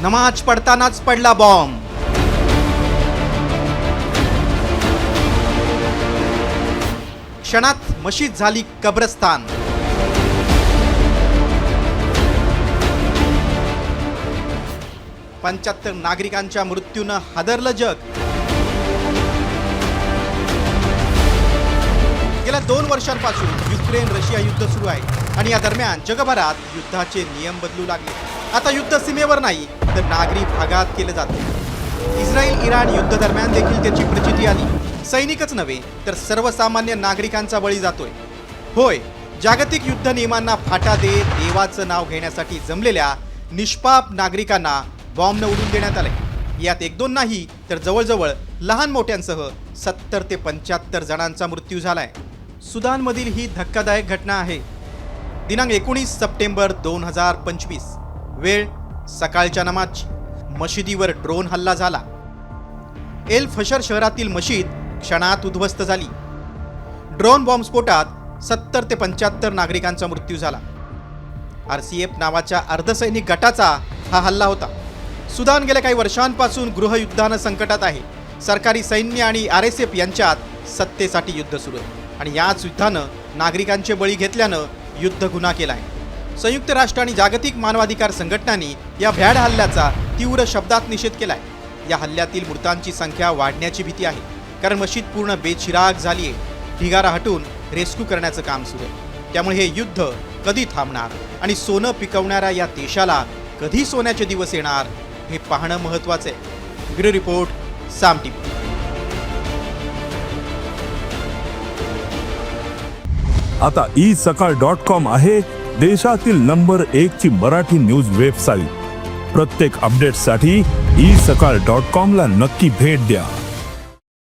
नमाज पडतानाच पडला बॉम्ब। क्षणात मशीद झाली कब्रस्तान। 75 नागरिकांच्या मृत्यूनं हादरलं जग। गेल्या 2 वर्षांपासून युक्रेन रशिया युद्ध सुरू आहे आणि या दरम्यान जगभरात युद्धाचे नियम बदलू लागले। आता युद्ध सीमेवर नाही तर नागरी भागात केलं जातं। इस्रायल इराण युद्ध दरम्यान देखील त्याची प्रचिती आली। सैनिकच नव्हे तर सर्वसामान्य नागरिकांचा बळी जातोय। होय, जागतिक युद्ध नियमांना फाटा देत देवाचं नाव घेण्यासाठी जमलेल्या निष्पाप नागरिकांना बॉम्बनं उडून देण्यात आले। यात 1-2 नाही तर जवळजवळ लहान मोठ्यांसह 70 ते 75 जणांचा मृत्यू झालाय। सुदानमधील ही धक्कादायक घटना आहे। दिनांक 19 सप्टेंबर 2025, वेळ सकाळच्या नमाज। मशिदीवर ड्रोन हल्ला झाला। एल फशर शहरातील मशीद क्षणात उद्ध्वस्त झाली। ड्रोन बॉम्बस्फोटात 70 ते 75 नागरिकांचा मृत्यू झाला। RCF नावाच्या अर्धसैनिक गटाचा हा हल्ला होता। सुदान गेल्या काही वर्षांपासून गृहयुद्धानं संकटात आहे। सरकारी सैन्य आणि RSF यांच्यात सत्तेसाठी युद्ध सुरू आहे आणि याच युद्धानं नागरिकांचे बळी घेतल्यानं युद्ध गुन्हा केलाय। संयुक्त राष्ट्र आणि जागतिक मानवाधिकार संघटनांनी या भ्याड हल्ल्याचा तीव्र शब्दात निषेध केलाय। या हल्ल्यातील मृतांची संख्या वाढण्याची भीती आहे, कारण मशीद पूर्ण बेचिराग झाली आहे। ढिगारा हटून रेस्क्यू करण्याचं काम सुरू आहे। त्यामुळे हे युद्ध कधी थांबणार आणि सोनं पिकवणाऱ्या या देशाला कधी सोन्याचे दिवस येणार हे पाहणं महत्त्वाचं आहे। ब्युरो रिपोर्ट, साम टीव्ही। आता isakal.com आहे देशातील नंबर 1 ची मराठी न्यूज वेबसाईट। प्रत्येक अपडेटसाठी isakal.com ला नक्की भेट द्या।